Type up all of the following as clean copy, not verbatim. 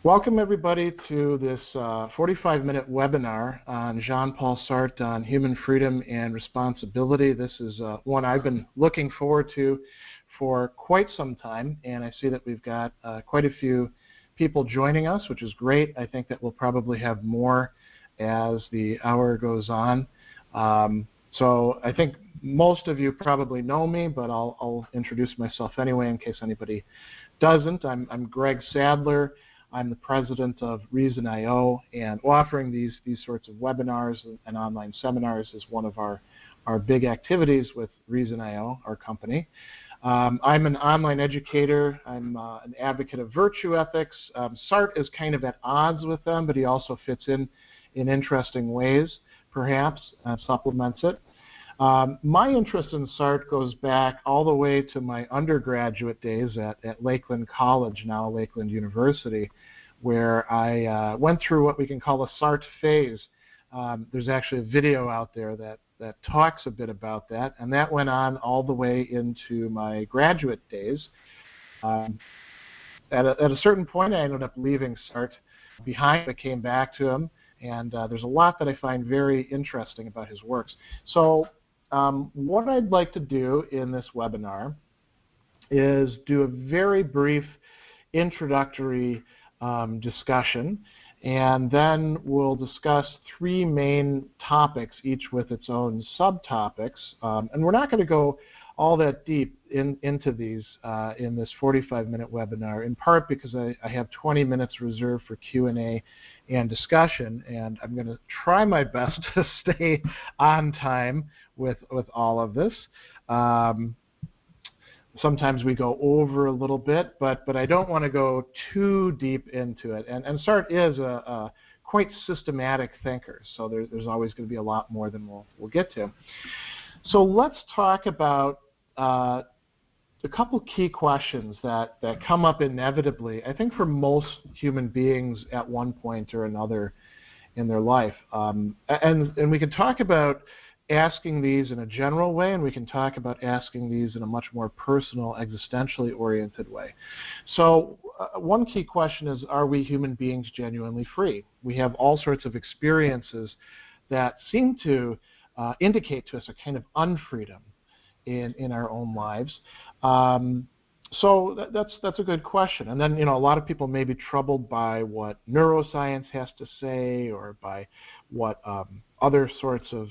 Welcome everybody to this 45-minute webinar on Jean-Paul Sartre on human freedom and responsibility. This is one I've been looking forward to for quite some time, and I see that we've got quite a few people joining us, which is great. I think that we'll probably have more as the hour goes on. So I think most of you probably know me, but I'll introduce myself anyway in case anybody doesn't. I'm Greg Sadler. I'm the president of ReasonIO, and offering these sorts of webinars and online seminars is one of our big activities with ReasonIO, our company. I'm an online educator. I'm an advocate of virtue ethics. Sartre is kind of at odds with them, but he also fits in interesting ways, perhaps, supplements it. My interest in Sartre goes back all the way to my undergraduate days at Lakeland College, now Lakeland University, where I went through what we can call a Sartre phase. There's actually a video out there that talks a bit about that, and that went on all the way into my graduate days. At a certain point, I ended up leaving Sartre behind, but came back to him, and there's a lot that I find very interesting about his works. So what I'd like to do in this webinar is do a very brief introductory discussion, and then we'll discuss three main topics, each with its own subtopics. And we're not going to go all that deep into these in this 45-minute webinar, in part because I have 20 minutes reserved for Q&A and discussion, and I'm going to try my best to stay on time with all of this. Sometimes we go over a little bit, but I don't want to go too deep into it. And Sartre is a quite systematic thinker, so there's always going to be a lot more than we'll get to. So let's talk about a couple key questions that come up inevitably, I think, for most human beings at one point or another in their life. And we can talk about asking these in a general way, and we can talk about asking these in a much more personal, existentially oriented way. So one key question is, are we human beings genuinely free? We have all sorts of experiences that seem to indicate to us a kind of unfreedom in our own lives. So that's a good question. And then, a lot of people may be troubled by what neuroscience has to say, or by what other sorts of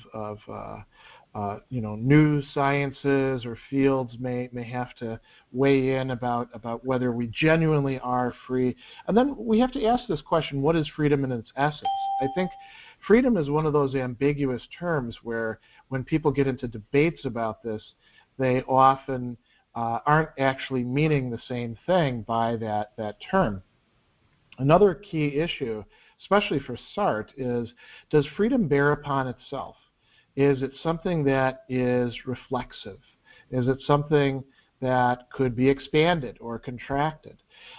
new sciences or fields may have to weigh in about whether we genuinely are free. And then we have to ask this question: what is freedom in its essence? I think freedom is one of those ambiguous terms where when people get into debates about this, they often aren't actually meaning the same thing by that term. Another key issue, especially for Sartre, is, does freedom bear upon itself? Is it something that is reflexive? Is it something that could be expanded or contracted?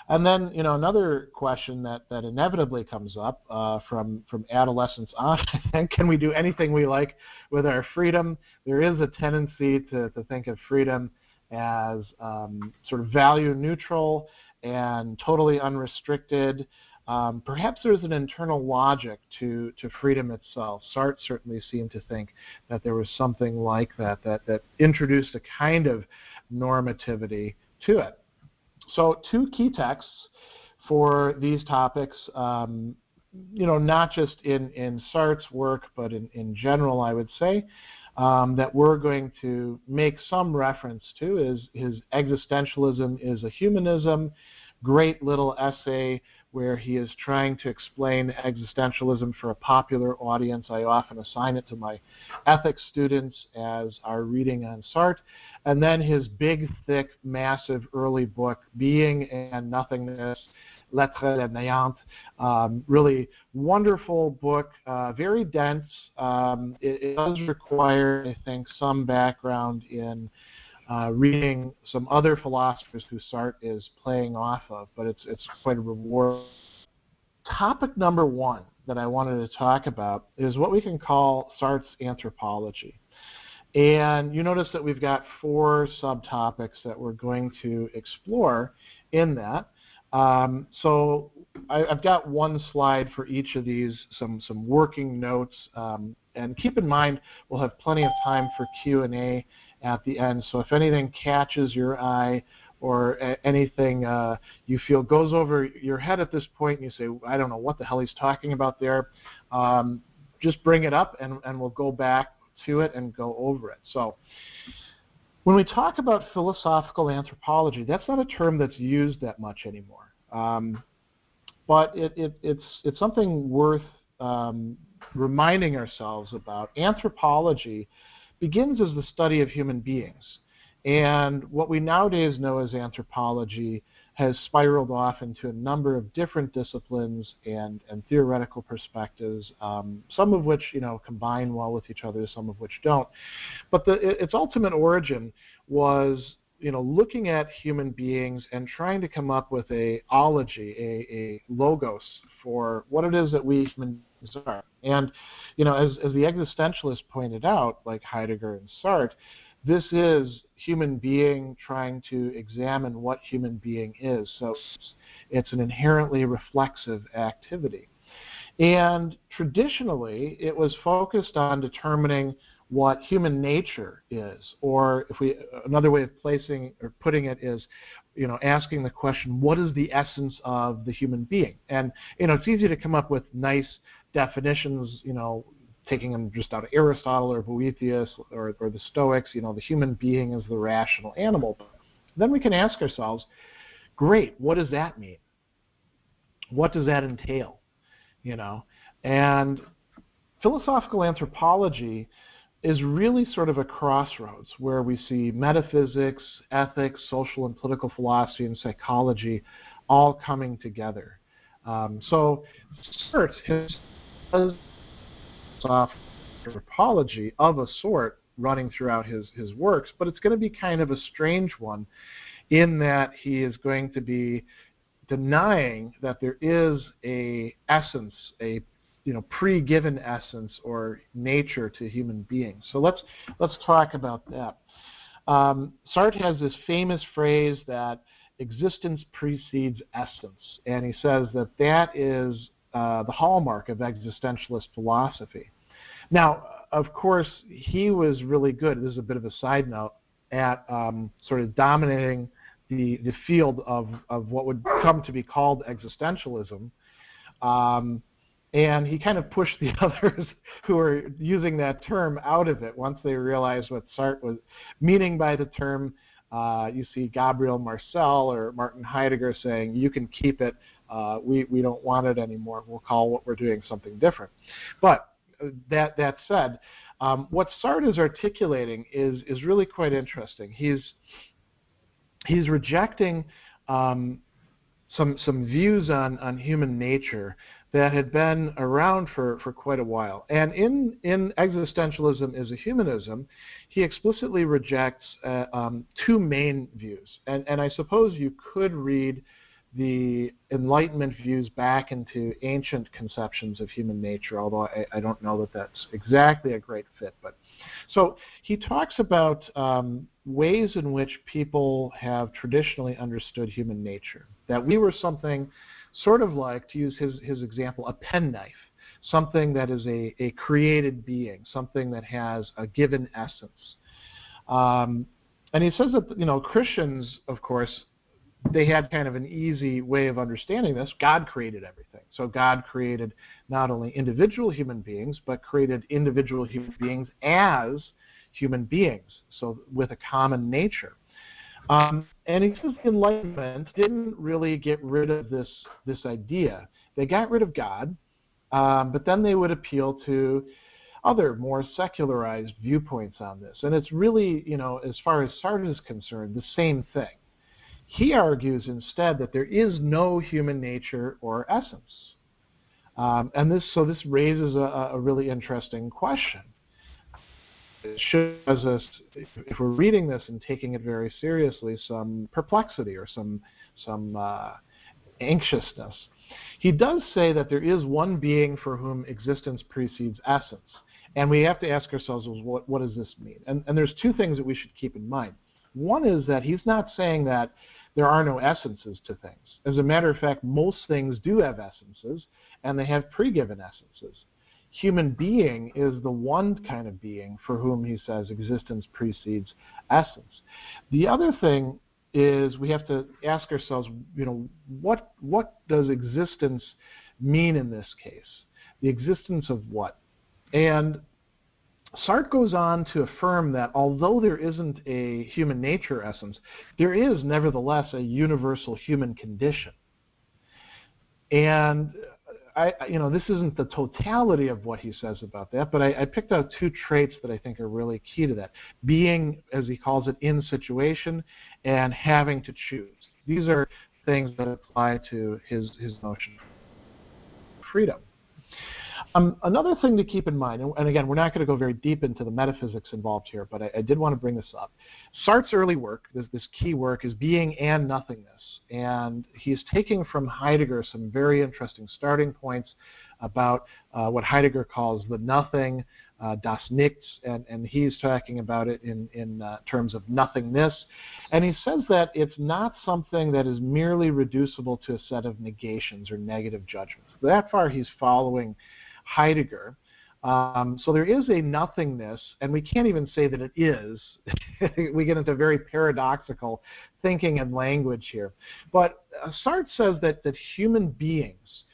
And then, another question that inevitably comes up from adolescence on, can we do anything we like with our freedom? There is a tendency to think of freedom as sort of value neutral and totally unrestricted. Perhaps there's an internal logic to freedom itself. Sartre certainly seemed to think that there was something like that introduced a kind of normativity to it. So two key texts for these topics, not just in Sartre's work, but in general, I would say, that we're going to make some reference to is his Existentialism is a Humanism, great little essay where he is trying to explain existentialism for a popular audience. I often assign it to my ethics students as our reading on Sartre. And then his big, thick, massive early book, Being and Nothingness, Lettres et Néant, really wonderful book, very dense. It does require, I think, some background in reading some other philosophers who Sartre is playing off of, but it's quite a reward. Topic number one that I wanted to talk about is what we can call Sartre's anthropology. And you notice that we've got 4 subtopics that we're going to explore in that. So I've got one slide for each of these, some working notes, and keep in mind we'll have plenty of time for Q&A at the end. So if anything catches your eye or anything you feel goes over your head at this point and you say, I don't know what the hell he's talking about there, just bring it up and we'll go back to it and go over it. So when we talk about philosophical anthropology, that's not a term that's used that much anymore. But it's something worth reminding ourselves about. Anthropology begins as the study of human beings. And what we nowadays know as anthropology has spiraled off into a number of different disciplines and theoretical perspectives, some of which combine well with each other, some of which don't. But its ultimate origin was looking at human beings and trying to come up with a ology, a logos for what it is that we humans are. And as the existentialists pointed out, like Heidegger and Sartre, this is human being trying to examine what human being is. So it's an inherently reflexive activity. And traditionally, it was focused on determining what human nature is, or another way of placing or putting it is, asking the question, what is the essence of the human being? And it's easy to come up with nice definitions, taking them just out of Aristotle or Boethius or the Stoics, the human being is the rational animal. Then we can ask ourselves, great, what does that mean? What does that entail? And philosophical anthropology is really sort of a crossroads where we see metaphysics, ethics, social and political philosophy, and psychology all coming together. So Sartre has anthropology of a sort running throughout his works, but it's going to be kind of a strange one in that he is going to be denying that there is a essence, a pre-given essence or nature to human beings. So let's talk about that. Sartre has this famous phrase that existence precedes essence, and he says that is the hallmark of existentialist philosophy. Now, of course, he was really good, this is a bit of a side note, at sort of dominating the field of what would come to be called existentialism. And he kind of pushed the others who were using that term out of it once they realized what Sartre was meaning by the term. You see Gabriel Marcel or Martin Heidegger saying, you can keep it, we don't want it anymore, we'll call what we're doing something different. But that said, what Sartre is articulating is really quite interesting. He's rejecting some views on human nature that had been around for quite a while. And in Existentialism is a Humanism, he explicitly rejects two main views. And I suppose you could read the Enlightenment views back into ancient conceptions of human nature, although I don't know that that's exactly a great fit. But so he talks about ways in which people have traditionally understood human nature, that we were something sort of like, to use his example, a penknife, something that is a created being, something that has a given essence. And he says that, Christians, of course, they had kind of an easy way of understanding this. God created everything. So God created not only individual human beings, but created individual human beings as human beings, so with a common nature. And he says the Enlightenment didn't really get rid of this idea. They got rid of God, but then they would appeal to other more secularized viewpoints on this. And it's really, as far as Sartre is concerned, the same thing. He argues instead that there is no human nature or essence. And this raises a really interesting question. It shows us, if we're reading this and taking it very seriously, some perplexity or some anxiousness. He does say that there is one being for whom existence precedes essence. And we have to ask ourselves, well, what does this mean? And there's two things that we should keep in mind. One is that he's not saying that there are no essences to things. As a matter of fact, most things do have essences, and they have pre-given essences. Human being is the one kind of being for whom he says existence precedes essence. The other thing is we have to ask ourselves, what does existence mean in this case? The existence of what? And Sartre goes on to affirm that although there isn't a human nature essence, there is nevertheless a universal human condition. And this isn't the totality of what he says about that, but I picked out two traits that I think are really key to that. Being, as he calls it, in situation, and having to choose. These are things that apply to his notion of freedom. Another thing to keep in mind, and again, we're not going to go very deep into the metaphysics involved here, but I did want to bring this up. Sartre's early work, this key work, is Being and Nothingness. And he's taking from Heidegger some very interesting starting points about what Heidegger calls the nothing, das Nichts, and he's talking about it in terms of nothingness. And he says that it's not something that is merely reducible to a set of negations or negative judgments. That far he's following Heidegger. So there is a nothingness, and we can't even say that it is. We get into very paradoxical thinking and language here. But Sartre says that human beings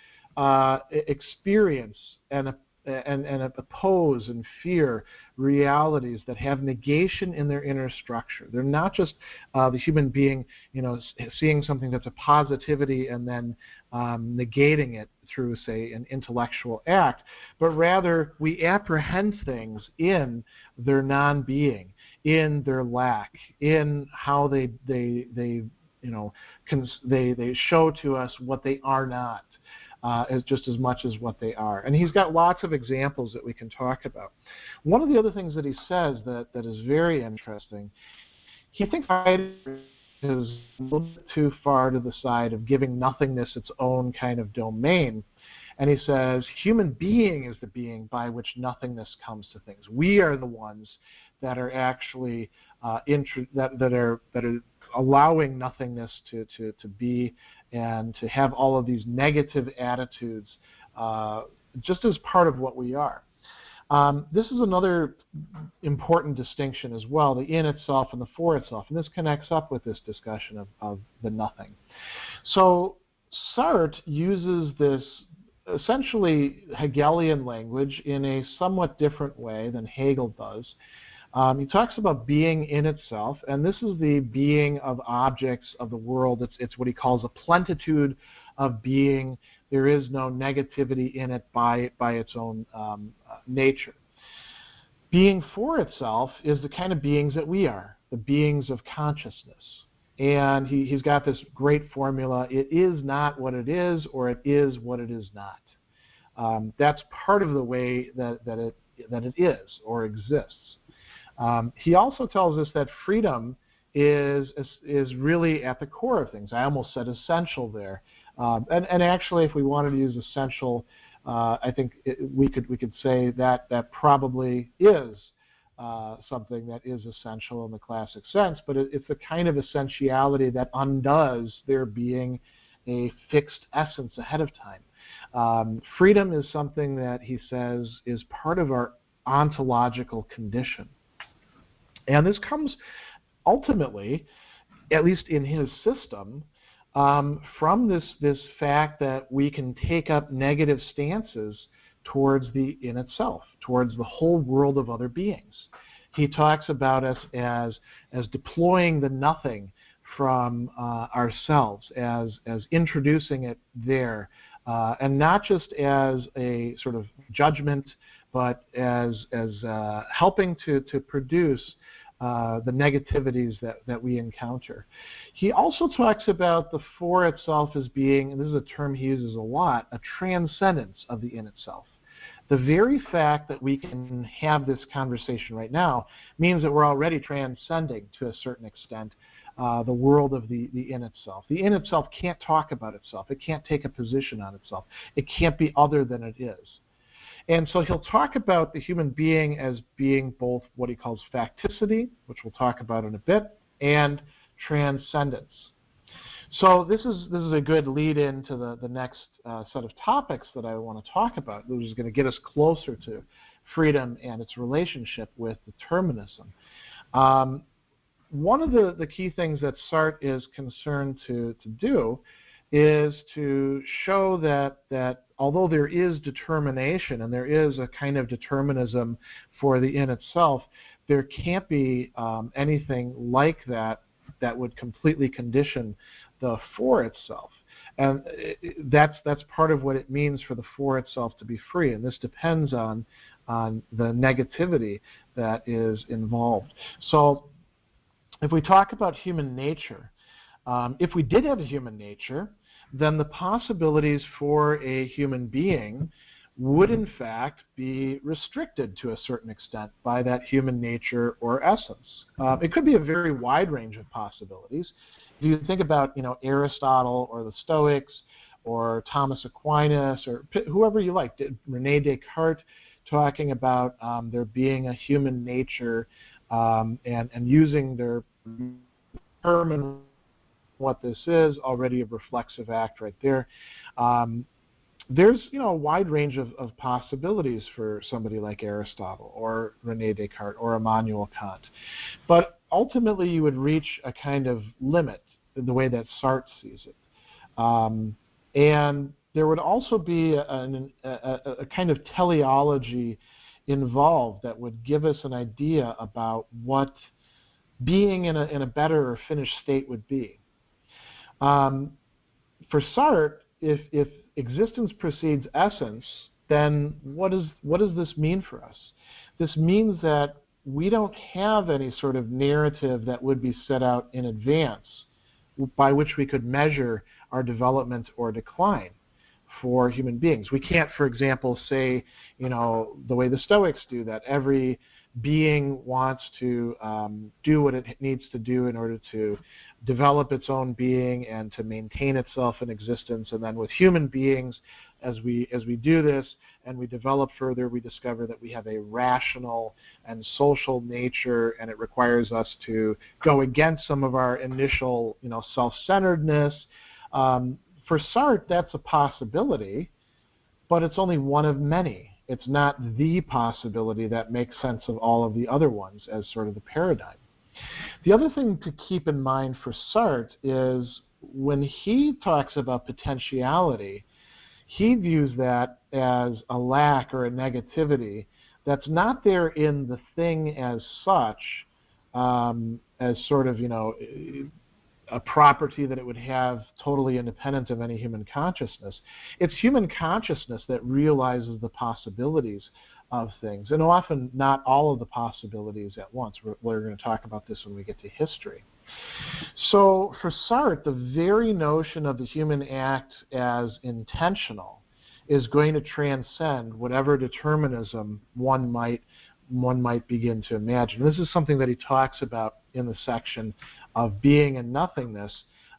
experience and oppose and fear realities that have negation in their inner structure. They're not just the human being, seeing something that's a positivity and then negating it through, say, an intellectual act, but rather we apprehend things in their non-being, in their lack, in how they show to us what they are not. Just as much as what they are. And he's got lots of examples that we can talk about. One of the other things that he says that is very interesting, he thinks Heidegger is a little bit too far to the side of giving nothingness its own kind of domain. And he says, human being is the being by which nothingness comes to things. We are the ones that are actually that are allowing nothingness to be and to have all of these negative attitudes just as part of what we are. This is another important distinction as well, the in itself and the for itself, and this connects up with this discussion of the nothing. So Sartre uses this essentially Hegelian language in a somewhat different way than Hegel does. He talks about being in itself, and this is the being of objects of the world. It's what he calls a plenitude of being. There is no negativity in it by its own nature. Being for itself is the kind of beings that we are, the beings of consciousness. And he's got this great formula: it is not what it is, or it is what it is not. That's part of the way that it is or exists. He also tells us that freedom is really at the core of things. I almost said essential there, and actually, if we wanted to use essential, I think we could say that probably is something that is essential in the classic sense. But it's the kind of essentiality that undoes there being a fixed essence ahead of time. Freedom is something that he says is part of our ontological condition. And this comes ultimately, at least in his system, from this fact that we can take up negative stances towards the in itself, towards the whole world of other beings. He talks about us as deploying the nothing from ourselves, as introducing it there, and not just as a sort of judgment, but as helping to produce the negativities that we encounter. He also talks about the for itself as being, and this is a term he uses a lot, a transcendence of the in itself. The very fact that we can have this conversation right now means that we're already transcending, to a certain extent, the world of the in itself. The in itself can't talk about itself. It can't take a position on itself. It can't be other than it is. And so he'll talk about the human being as being both what he calls facticity, which we'll talk about in a bit, and transcendence. So this is a good lead into the next set of topics that I want to talk about, which is going to get us closer to freedom and its relationship with determinism. One of the key things that Sartre is concerned to do is to show that although there is determination and there is a kind of determinism for the in itself, there can't be anything like that would completely condition the for itself. And that's part of what it means for the for itself to be free, and this depends on the negativity that is involved. So if we talk about human nature, if we did have a human nature, then the possibilities for a human being would in fact be restricted to a certain extent by that human nature or essence. It could be a very wide range of possibilities. If you think about, Aristotle or the Stoics or Thomas Aquinas or whoever you like, Rene Descartes, talking about there being a human nature and using their term, what this is, already a reflexive act right there. There's a wide range of possibilities for somebody like Aristotle or Rene Descartes or Immanuel Kant. But ultimately you would reach a kind of limit in the way that Sartre sees it. And there would also be a kind of teleology involved that would give us an idea about what being in a better or finished state would be. For Sartre, if existence precedes essence, then what does this mean for us? This means that we don't have any sort of narrative that would be set out in advance by which we could measure our development or decline for human beings. We can't, for example, say, the way the Stoics do, that every being wants to do what it needs to do in order to develop its own being and to maintain itself in existence. And then with human beings, as we do this and we develop further, we discover that we have a rational and social nature, and it requires us to go against some of our initial, self-centeredness. For Sartre, that's a possibility, but it's only one of many. It's not the possibility that makes sense of all of the other ones as sort of the paradigm. The other thing to keep in mind for Sartre is when he talks about potentiality, he views that as a lack or a negativity that's not there in the thing as such, as sort of, a property that it would have totally independent of any human consciousness. It's human consciousness that realizes the possibilities of things, and often not all of the possibilities at once. We're going to talk about this when we get to history. So for Sartre, the very notion of the human act as intentional is going to transcend whatever determinism one might begin to imagine. This is something that he talks about in the section of being and nothingness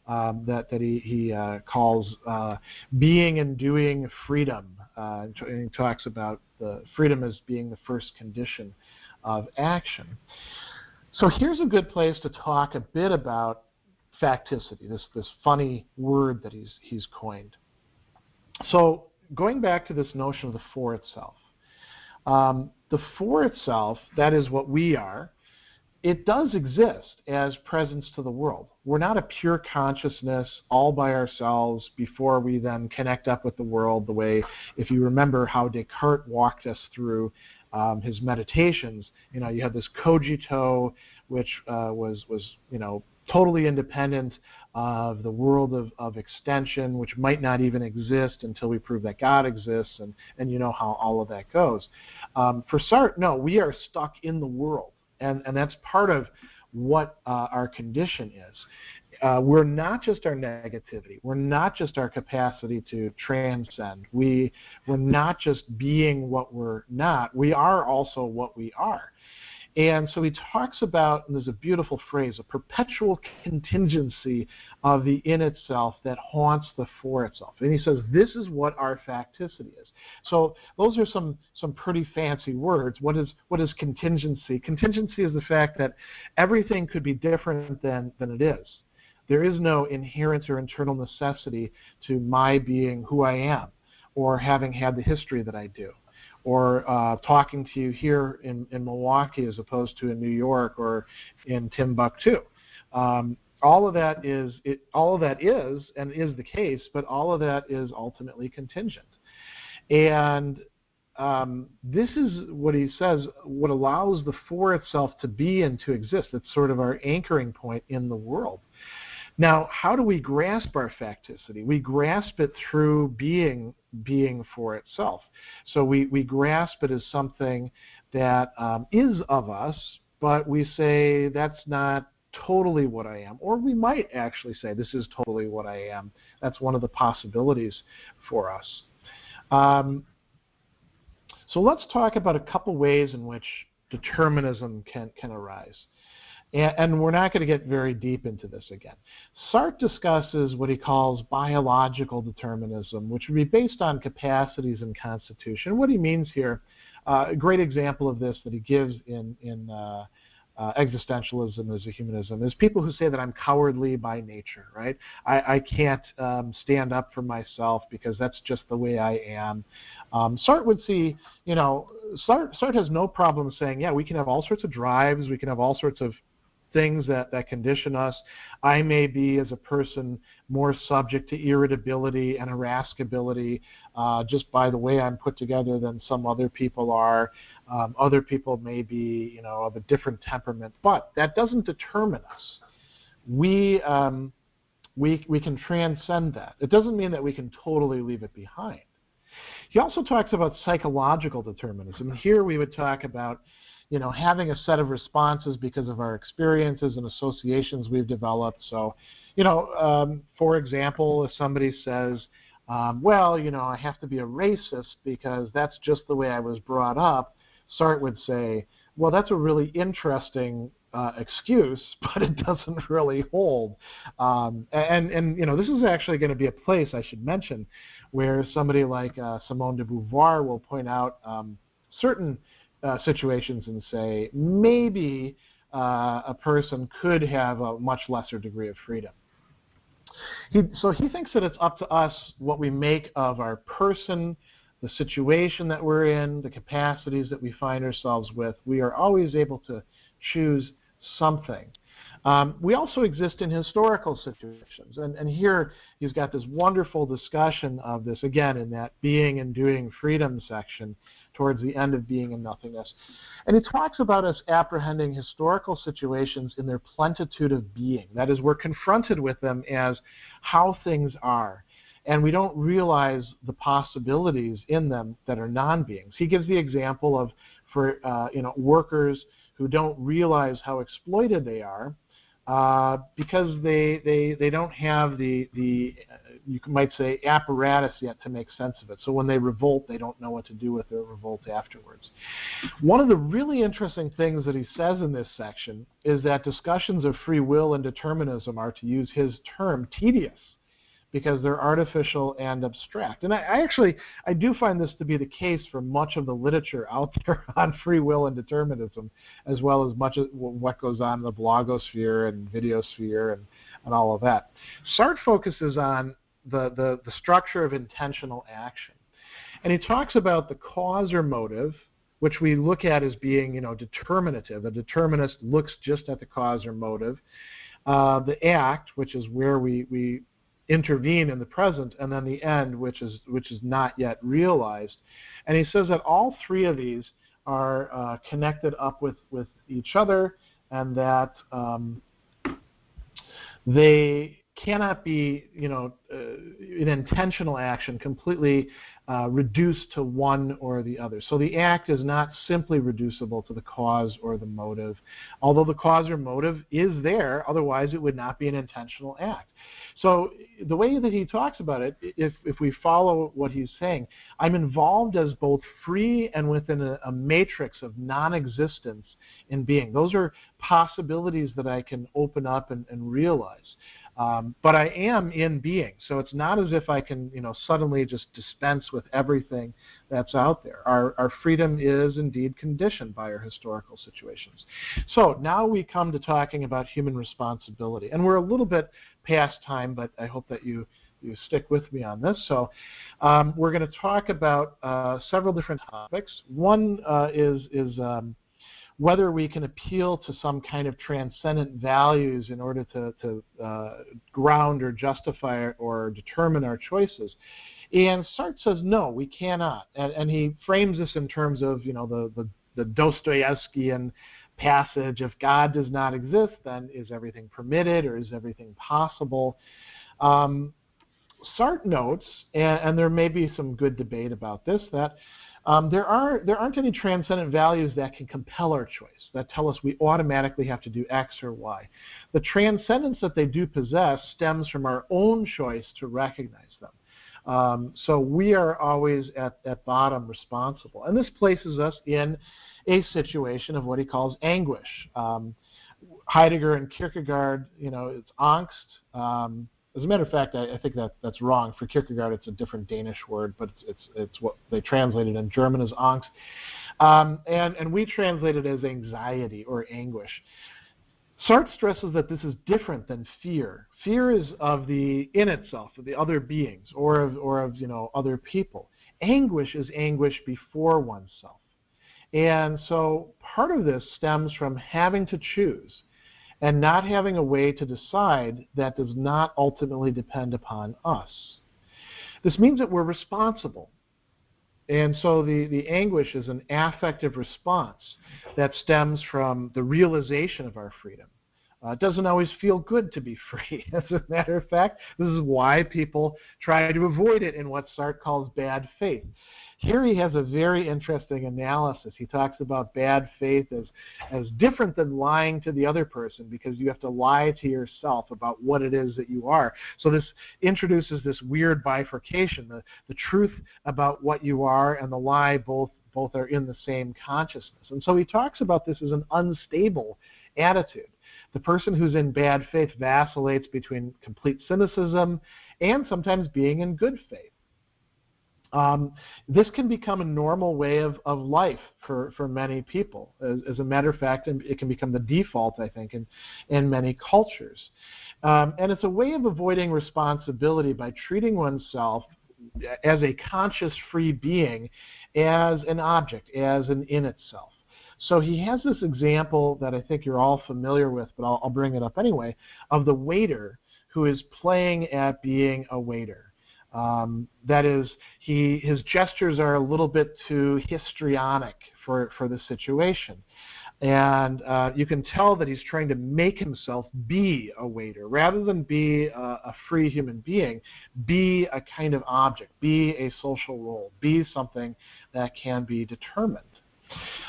that he calls being and doing freedom. And he talks about the freedom as being the first condition of action. So here's a good place to talk a bit about facticity, this funny word that he's coined. So going back to this notion of the for itself. The for itself, that is what we are, it does exist as presence to the world. We're not a pure consciousness all by ourselves before we then connect up with the world the way, if you remember how Descartes walked us through his meditations, you had this cogito, which was totally independent of the world of extension, which might not even exist until we prove that God exists, and you know how all of that goes. For Sartre, no, we are stuck in the world, and that's part of what our condition is. We're not just our negativity. We're not just our capacity to transcend. We're not just being what we're not. We are also what we are. And so he talks about, and there's a beautiful phrase, a perpetual contingency of the in itself that haunts the for itself. And he says this is what our facticity is. So those are some pretty fancy words. What is contingency? Contingency is the fact that everything could be different than it is. There is no inherent or internal necessity to my being who I am, or having had the history that I do, or talking to you here in Milwaukee as opposed to in New York or in Timbuktu. All of that is and is the case, but all of that is ultimately contingent. And this is what he says, what allows the for itself to be and to exist. It's sort of our anchoring point in the world. Now, how do we grasp our facticity? We grasp it through being for itself. So we grasp it as something that is of us, but we say that's not totally what I am. Or we might actually say this is totally what I am. That's one of the possibilities for us. So let's talk about a couple ways in which determinism can arise. And we're not going to get very deep into this again. Sartre discusses what he calls biological determinism, which would be based on capacities and constitution. What he means here, a great example of this that he gives in Existentialism as a Humanism is people who say that I'm cowardly by nature, right? I can't stand up for myself because that's just the way I am. Sartre would see, Sartre has no problem saying, yeah, we can have all sorts of drives, we can have all sorts of things that condition us. I may be, as a person, more subject to irritability and irascibility just by the way I'm put together than some other people are. Other people may be, of a different temperament, but that doesn't determine us. We can transcend that. It doesn't mean that we can totally leave it behind. He also talks about psychological determinism. Here we would talk about having a set of responses because of our experiences and associations we've developed. So, for example, if somebody says, I have to be a racist because that's just the way I was brought up, Sartre would say, well, that's a really interesting excuse, but it doesn't really hold. This is actually going to be a place, I should mention, where somebody like Simone de Beauvoir will point out certain situations and say maybe a person could have a much lesser degree of freedom. So he thinks that it's up to us what we make of our person, the situation that we're in, the capacities that we find ourselves with. We are always able to choose something. We also exist in historical situations, and here he's got this wonderful discussion of this, again, in that Being and Doing Freedom section towards the end of Being and Nothingness. And he talks about us apprehending historical situations in their plentitude of being. That is, we're confronted with them as how things are, and we don't realize the possibilities in them that are non-beings. He gives the example of, for workers who don't realize how exploited they are, because they don't have the you might say apparatus yet to make sense of it. So when they revolt, they don't know what to do with their revolt afterwards. One of the really interesting things that he says in this section is that discussions of free will and determinism are, to use his term, tedious, because they're artificial and abstract. And I do find this to be the case for much of the literature out there on free will and determinism, as well as much of what goes on in the blogosphere and videosphere and all of that. Sartre focuses on the structure of intentional action. And he talks about the cause or motive, which we look at as being, determinative. A determinist looks just at the cause or motive. The act, which is where we intervene in the present, and then the end, which is not yet realized. And he says that all three of these are connected up with each other, and that they cannot be, in intentional action, completely reduced to one or the other. So the act is not simply reducible to the cause or the motive, although the cause or motive is there, otherwise it would not be an intentional act. So the way that he talks about it, if we follow what he's saying, I'm involved as both free and within a matrix of non-existence in being. Those are possibilities that I can open up and realize. But I am in being, so it's not as if I can, suddenly just dispense with everything that's out there. Our freedom is indeed conditioned by our historical situations. So now we come to talking about human responsibility, and we're a little bit past time, but I hope that you stick with me on this. So we're going to talk about several different topics. One is whether we can appeal to some kind of transcendent values in order to ground or justify or determine our choices. And Sartre says, no, we cannot. And he frames this in terms of, the Dostoevskian passage, if God does not exist, then is everything permitted or is everything possible? Sartre notes, and there may be some good debate about this, that there aren't any transcendent values that can compel our choice, that tell us we automatically have to do X or Y. The transcendence that they do possess stems from our own choice to recognize them. So we are always at bottom responsible. And this places us in a situation of what he calls anguish. Heidegger and Kierkegaard, it's angst. As a matter of fact, I think that's wrong. For Kierkegaard, it's a different Danish word, but it's what they translated in German as angst. And we translate it as anxiety or anguish. Sartre stresses that this is different than fear. Fear is of the in itself, of the other beings, or of other people. Anguish is anguish before oneself. And so part of this stems from having to choose and not having a way to decide that does not ultimately depend upon us. This means that we're responsible. And so the anguish is an affective response that stems from the realization of our freedom. It doesn't always feel good to be free. As a matter of fact, this is why people try to avoid it in what Sartre calls bad faith. Here he has a very interesting analysis. He talks about bad faith as different than lying to the other person, because you have to lie to yourself about what it is that you are. So this introduces this weird bifurcation. The truth about what you are and the lie both are in the same consciousness. And so he talks about this as an unstable attitude. The person who's in bad faith vacillates between complete cynicism and sometimes being in good faith. This can become a normal way of life for many people. As a matter of fact, it can become the default, I think, in many cultures. And it's a way of avoiding responsibility by treating oneself as a conscious free being, as an object, as an in itself. So he has this example that I think you're all familiar with, but I'll bring it up anyway, of the waiter who is playing at being a waiter. That is, his gestures are a little bit too histrionic for the situation. And you can tell that he's trying to make himself be a waiter. Rather than be a free human being, be a kind of object, be a social role, be something that can be determined.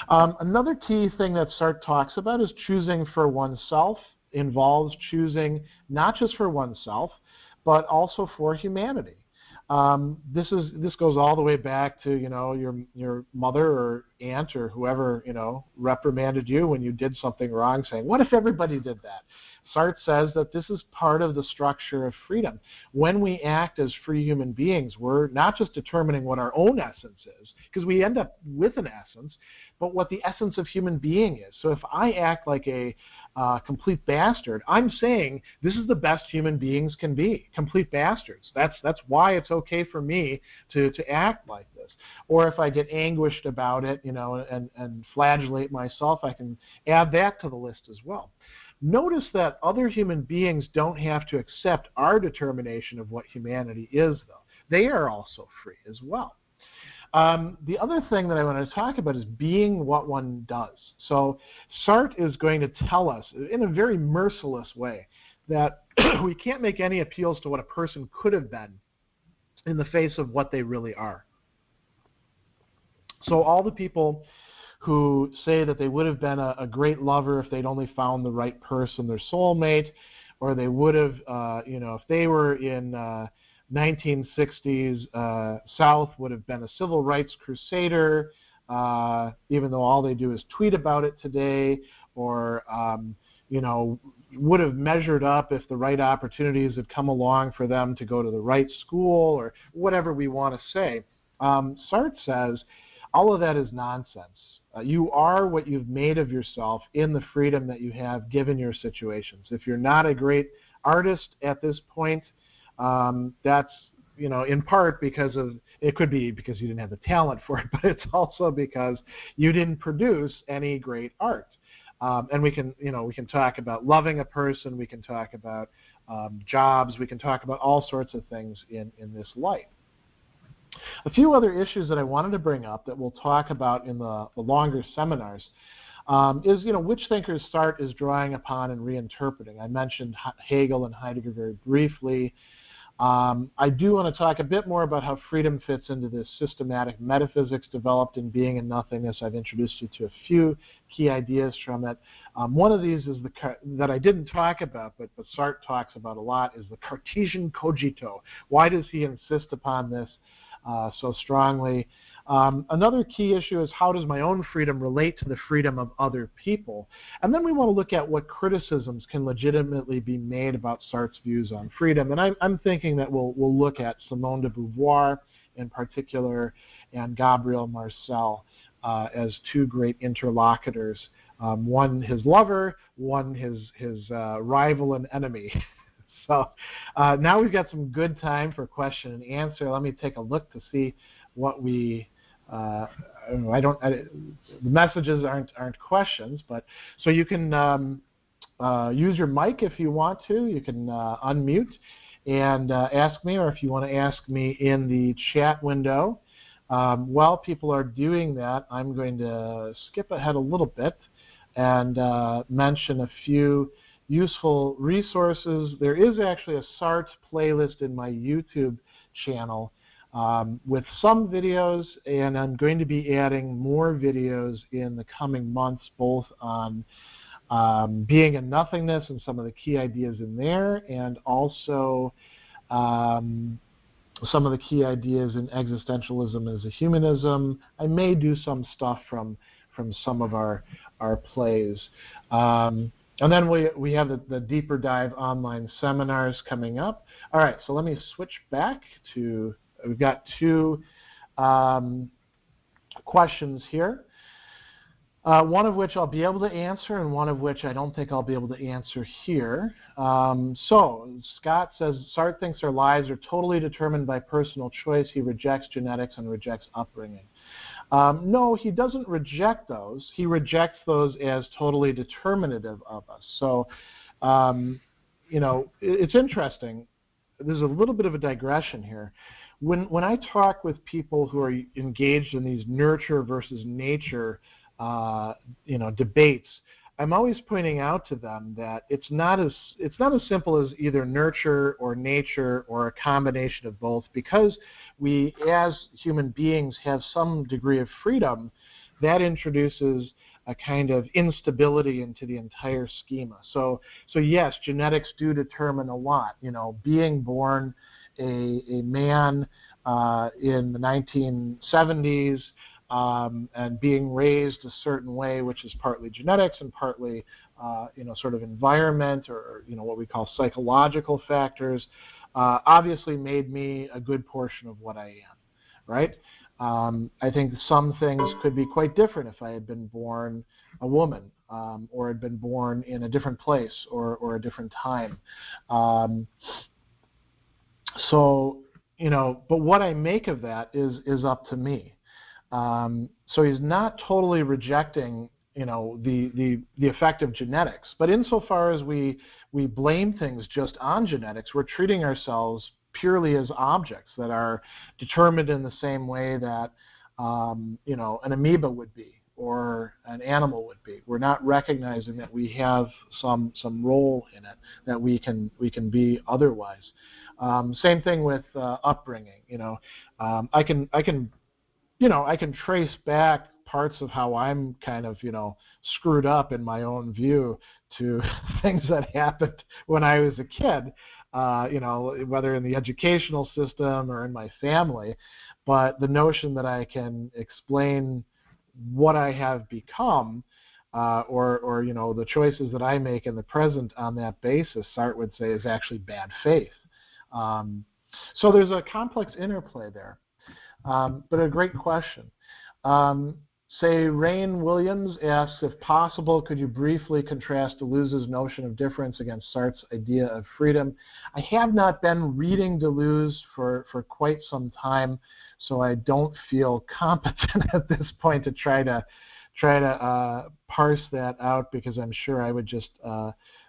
Another key thing that Sartre talks about is choosing for oneself. Involves choosing not just for oneself, but also for humanity. This goes all the way back to your mother or aunt or whoever reprimanded you when you did something wrong, saying, "What if everybody did that?" Sartre says that this is part of the structure of freedom. When we act as free human beings, we're not just determining what our own essence is, because we end up with an essence, but what the essence of human being is. So if I act like a complete bastard, I'm saying this is the best human beings can be, complete bastards. That's why it's okay for me to act like this. Or if I get anguished about it, and flagellate myself, I can add that to the list as well. Notice that other human beings don't have to accept our determination of what humanity is, though. They are also free as well. The other thing that I want to talk about is being what one does. So Sartre is going to tell us in a very merciless way that we can't make any appeals to what a person could have been in the face of what they really are. So all the people who say that they would have been a great lover if they'd only found the right person, their soulmate, or they would have, if they were in 1960s, South would have been a civil rights crusader, even though all they do is tweet about it today, or would have measured up if the right opportunities had come along for them to go to the right school, or whatever we want to say. Sartre says all of that is nonsense. You are what you've made of yourself in the freedom that you have given your situations. If you're not a great artist at this point, that's in part because it could be because you didn't have the talent for it, but it's also because you didn't produce any great art. And we can talk about loving a person, we can talk about jobs, we can talk about all sorts of things in this light. A few other issues that I wanted to bring up that we'll talk about in the longer seminars is, which thinkers Sartre is drawing upon and reinterpreting. I mentioned Hegel and Heidegger very briefly. I do want to talk a bit more about how freedom fits into this systematic metaphysics developed in Being and Nothingness. I've introduced you to a few key ideas from it. One of these is that I didn't talk about, but Sartre talks about a lot, is the Cartesian cogito. Why does he insist upon this so strongly? Another key issue is, how does my own freedom relate to the freedom of other people? And then we want to look at what criticisms can legitimately be made about Sartre's views on freedom. And I'm thinking that we'll look at Simone de Beauvoir in particular and Gabriel Marcel as two great interlocutors. One his lover, one his rival and enemy. So now we've got some good time for question and answer. Let me take a look to see what we. The messages aren't questions, but so you can use your mic if you want to. You can unmute and ask me, or if you want to ask me in the chat window. While people are doing that, I'm going to skip ahead a little bit and mention a few useful resources. There is actually a Sartre playlist in my YouTube channel with some videos, and I'm going to be adding more videos in the coming months, both on Being and Nothingness and some of the key ideas in there, and also some of the key ideas in Existentialism as a Humanism. I may do some stuff from some of our plays. And then we have the deeper dive online seminars coming up. All right, so let me switch back to, we've got two questions here. One of which I'll be able to answer, and one of which I don't think I'll be able to answer here. So Scott says, Sartre thinks our lives are totally determined by personal choice. He rejects genetics and rejects upbringing. No, he doesn't reject those. He rejects those as totally determinative of us. So, it's interesting. There's a little bit of a digression here. When I talk with people who are engaged in these nurture versus nature debates, I'm always pointing out to them that it's not as simple as either nurture or nature or a combination of both, because we as human beings have some degree of freedom. That introduces a kind of instability into the entire schema. So yes, genetics do determine a lot. Being born a man in the 1970s and being raised a certain way, which is partly genetics and partly sort of environment, or what we call psychological factors, obviously made me a good portion of what I am, right? I think some things could be quite different if I had been born a woman, or had been born in a different place or a different time. But what I make of that is up to me. So he's not totally rejecting, the effect of genetics. But insofar as we blame things just on genetics, we're treating ourselves purely as objects that are determined in the same way that, an amoeba would be, or an animal would be. We're not recognizing that we have some role in it, that we can be otherwise. Same thing with upbringing. I can trace back parts of how I'm kind of, screwed up in my own view to things that happened when I was a kid, whether in the educational system or in my family. But the notion that I can explain what I have become or the choices that I make in the present on that basis, Sartre would say, is actually bad faith. So there's a complex interplay there, but a great question. Say Rain Williams asks, if possible, could you briefly contrast Deleuze's notion of difference against Sartre's idea of freedom? I have not been reading Deleuze for quite some time, so I don't feel competent at this point to try to parse that out, because I'm sure I would just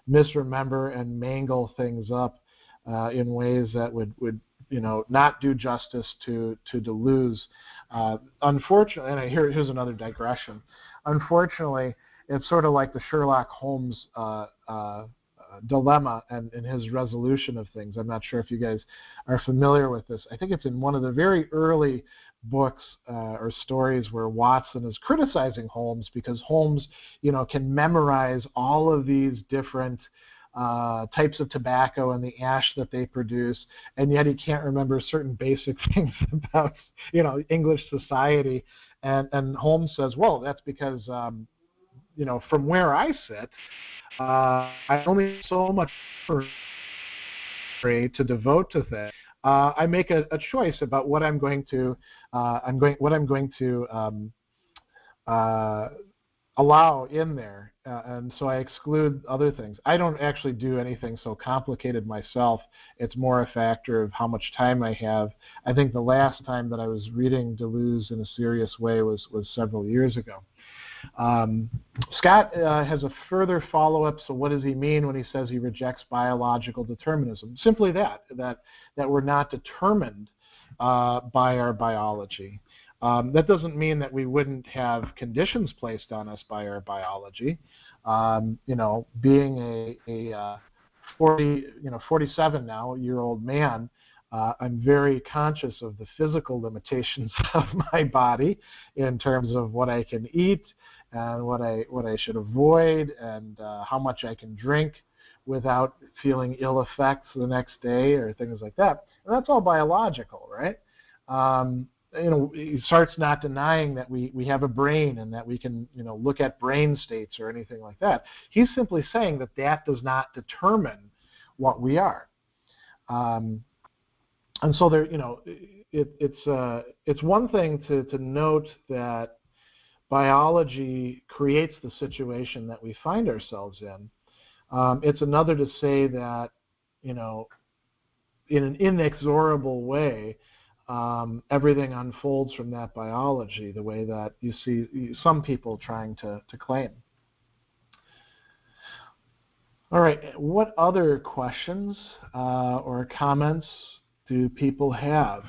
misremember and mangle things up in ways that would not do justice to Deleuze. Unfortunately, and here's another digression. Unfortunately, it's sort of like the Sherlock Holmes dilemma and his resolution of things. I'm not sure if you guys are familiar with this. I think it's in one of the very early books or stories where Watson is criticizing Holmes because Holmes, can memorize all of these different types of tobacco and the ash that they produce, and yet he can't remember certain basic things about, English society. And Holmes says, well, that's because, from where I sit, I only have so much free to devote to things. I make a choice about what I'm going to allow in there, and so I exclude other things. I don't actually do anything so complicated myself. It's more a factor of how much time I have. I think the last time that I was reading Deleuze in a serious way was several years ago. Scott has a further follow-up. So what does he mean when he says he rejects biological determinism? Simply that we're not determined by our biology. That doesn't mean that we wouldn't have conditions placed on us by our biology. Being a 47 now year old man, I'm very conscious of the physical limitations of my body in terms of what I can eat and what I should avoid, and how much I can drink without feeling ill effects the next day or things like that. And that's all biological, right? Sartre's not denying that we have a brain and that we can, look at brain states or anything like that. He's simply saying that does not determine what we are. And so there, it's one thing to note that biology creates the situation that we find ourselves in. It's another to say that, in an inexorable way, everything unfolds from that biology, the way that you see some people trying to claim. All right, what other questions or comments do people have?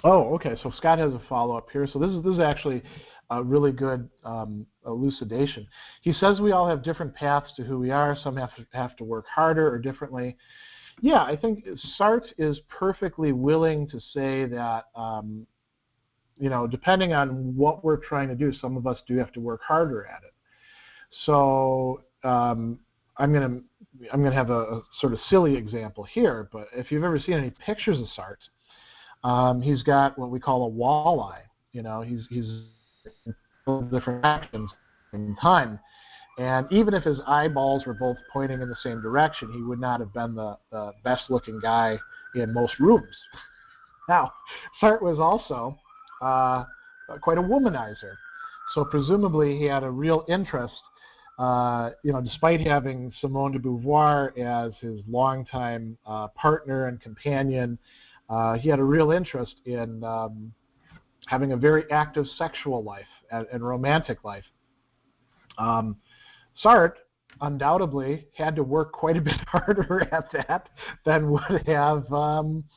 Oh, okay, so Scott has a follow-up here. So this is actually a really good elucidation. He says we all have different paths to who we are. Some have to work harder or differently. Yeah, I think Sartre is perfectly willing to say that, depending on what we're trying to do, some of us do have to work harder at it. So I'm gonna have a sort of silly example here, but if you've ever seen any pictures of Sartre, he's got what we call a walleye. He's different actions in time, and even if his eyeballs were both pointing in the same direction, he would not have been the best-looking guy in most rooms. Now, Sartre was also quite a womanizer, so presumably he had a real interest. Despite having Simone de Beauvoir as his longtime partner and companion, he had a real interest in having a very active sexual life and romantic life. Sartre undoubtedly had to work quite a bit harder at that than would have,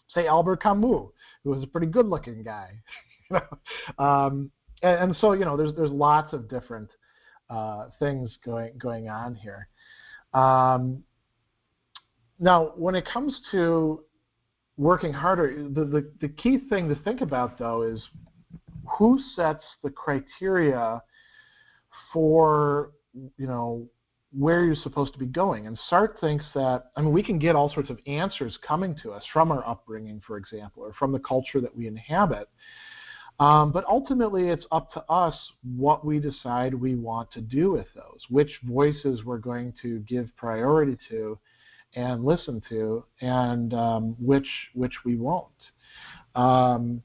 say, Albert Camus, who was a pretty good-looking guy. And so, there's lots of different things going on here. Now, when it comes to working harder, the key thing to think about, though, is who sets the criteria for, where you're supposed to be going. And Sartre thinks that, we can get all sorts of answers coming to us from our upbringing, for example, or from the culture that we inhabit. But ultimately, it's up to us what we decide we want to do with those, which voices we're going to give priority to and listen to, and which we won't. All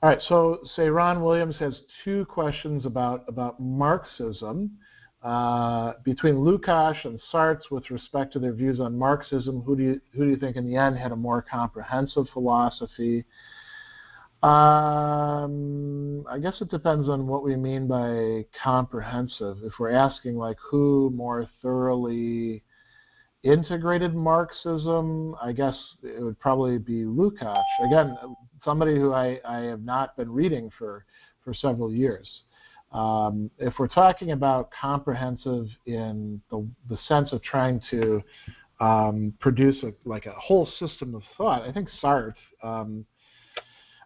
right, so say Ron Williams has two questions about Marxism. Between Lukács and Sartre, with respect to their views on Marxism, who do you think in the end had a more comprehensive philosophy? I guess it depends on what we mean by comprehensive. If we're asking like who more thoroughly integrated Marxism, I guess it would probably be Lukács. Again, somebody who I have not been reading for several years. If we're talking about comprehensive in the sense of trying to produce a whole system of thought, I think Sartre.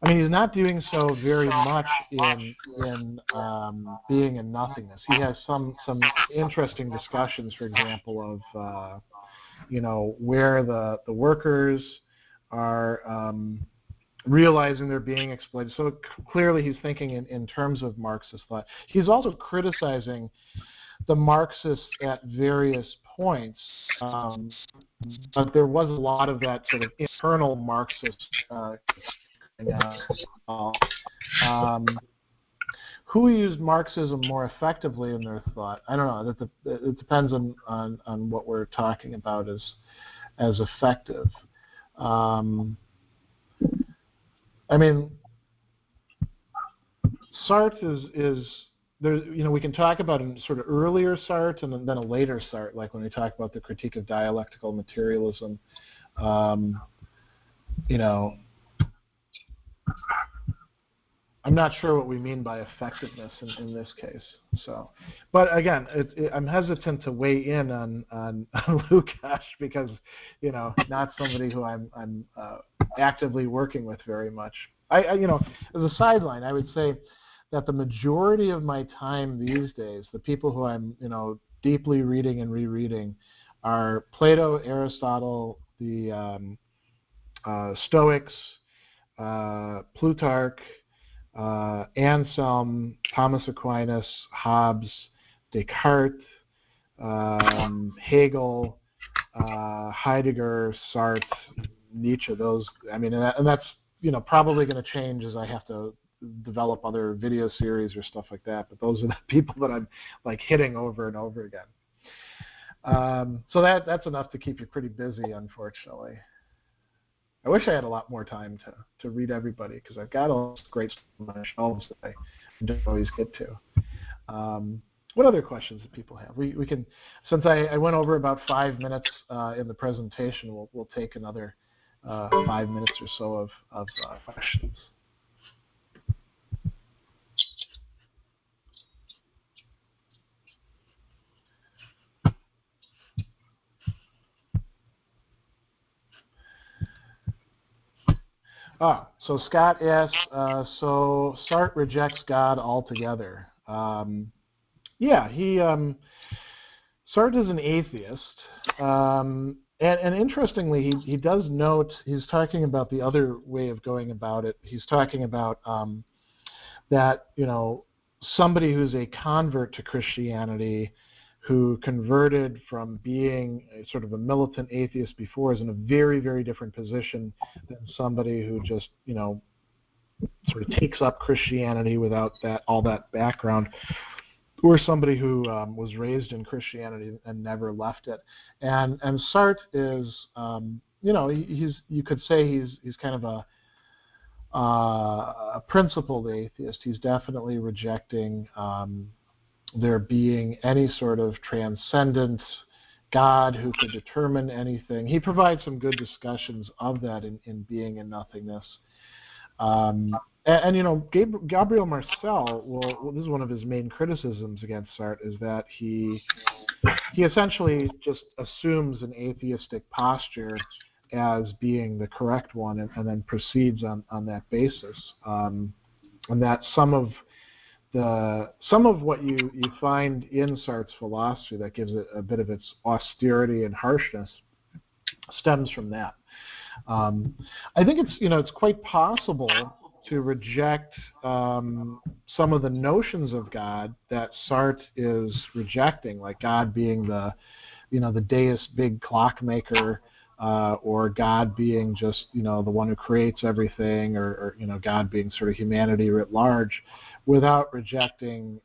I mean, he's not doing so very much in being in nothingness. He has some interesting discussions, for example, of where the workers are realizing they're being exploited. So clearly he's thinking in terms of Marxist thought. He's also criticizing the Marxists at various points, but there was a lot of that sort of internal Marxist who used Marxism more effectively in their thought? I don't know. It depends on what we're talking about as effective. I mean, Sartre is there. We can talk about a sort of earlier Sartre and then a later Sartre, like when we talk about the critique of dialectical materialism. I'm not sure what we mean by effectiveness in this case. So, but again, I'm hesitant to weigh in on Lukács because, not somebody who I'm actively working with very much. I as a sideline, I would say that the majority of my time these days, the people who I'm, deeply reading and rereading, are Plato, Aristotle, the Stoics, Plutarch, Anselm, Thomas Aquinas, Hobbes, Descartes, Hegel, Heidegger, Sartre, Nietzsche. Those, and that's probably going to change as I have to develop other video series or stuff like that. But those are the people that I'm like hitting over and over again. So that's enough to keep you pretty busy, unfortunately. I wish I had a lot more time to read everybody because I've got all this great stuff on my shelves that I don't always get to. What other questions do people have? We can, since I went over about 5 minutes in the presentation, we'll take another 5 minutes or so of questions. So Scott asks, so Sartre rejects God altogether. Yeah, Sartre is an atheist. And interestingly, he does note, he's talking about the other way of going about it. He's talking about that, somebody who's a convert to Christianity who converted from being a sort of a militant atheist before is in a very, very different position than somebody who just, sort of takes up Christianity without all that background, or somebody who was raised in Christianity and never left it. And Sartre is, you could say he's kind of a principled atheist. He's definitely rejecting there being any sort of transcendent God who could determine anything. He provides some good discussions of that in Being and Nothingness. Gabriel Marcel, this is one of his main criticisms against Sartre, is that he essentially just assumes an atheistic posture as being the correct one and then proceeds on that basis. And that some of what you find in Sartre's philosophy that gives it a bit of its austerity and harshness stems from that. I think it's quite possible to reject some of the notions of God that Sartre is rejecting, like God being the deist big clockmaker, or God being just, the one who creates everything, or God being sort of humanity writ large, without rejecting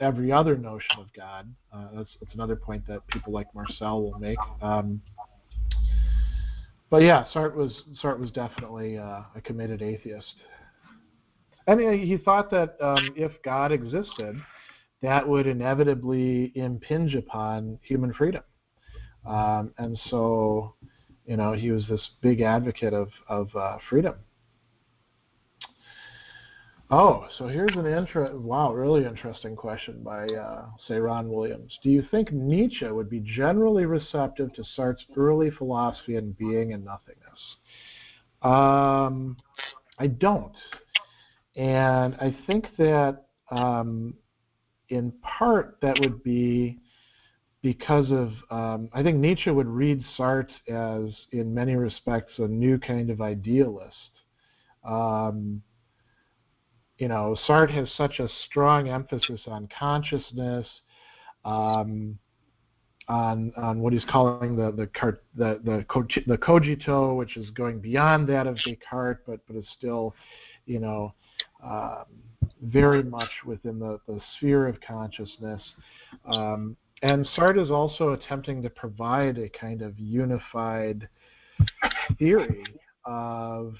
every other notion of God. That's another point that people like Marcel will make. But yeah, Sartre was definitely a committed atheist. And he thought that if God existed, that would inevitably impinge upon human freedom. And so, he was this big advocate of freedom. Oh, so here's really interesting question by, say, Ron Williams. Do you think Nietzsche would be generally receptive to Sartre's early philosophy in being and nothingness? I don't. And I think that in part that would be because of, I think Nietzsche would read Sartre as, in many respects, a new kind of idealist. Sartre has such a strong emphasis on consciousness, on what he's calling the cogito, which is going beyond that of Descartes, but is still, very much within the sphere of consciousness. And Sartre is also attempting to provide a kind of unified theory of,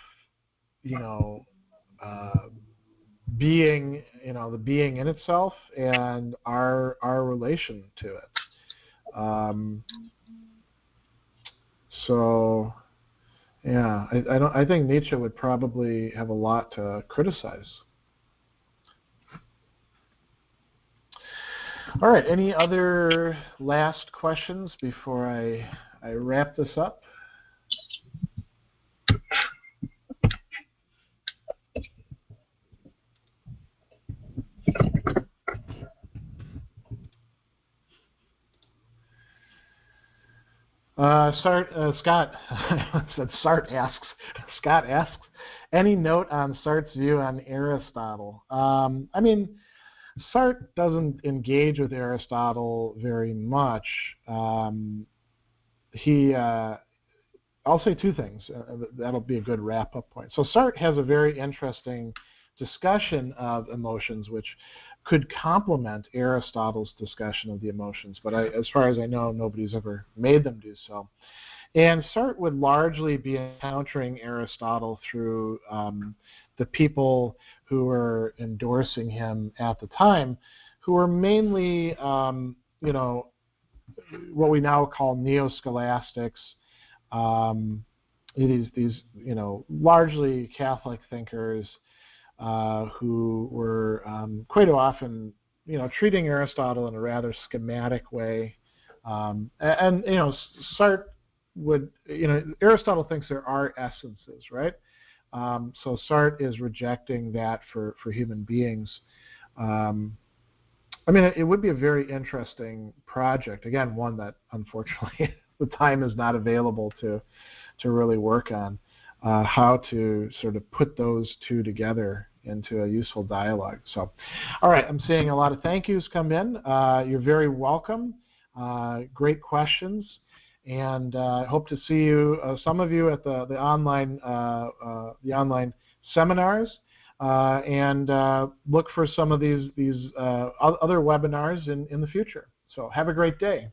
being, the being in itself and our relation to it. So, yeah, I think Nietzsche would probably have a lot to criticize. All right, any other last questions before I wrap this up? Scott said Sartre asks. Scott asks, any note on Sartre's view on Aristotle? Sartre doesn't engage with Aristotle very much. I'll say two things. That'll be a good wrap-up point. So Sartre has a very interesting discussion of emotions, which could complement Aristotle's discussion of the emotions, but as far as I know, nobody's ever made them do so. And Sartre would largely be encountering Aristotle through the people who were endorsing him at the time, who were mainly, what we now call neo-scholastics, these largely Catholic thinkers, who were quite often, treating Aristotle in a rather schematic way. Sartre would, Aristotle thinks there are essences, right? So Sartre is rejecting that for human beings. It would be a very interesting project. Again, one that unfortunately the time is not available to really work on, how to sort of put those two together into a useful dialogue. So, all right, I'm seeing a lot of thank yous come in. You're very welcome. Great questions, and I hope to see you, some of you, at the online seminars, and look for some of these other webinars in the future. So, have a great day.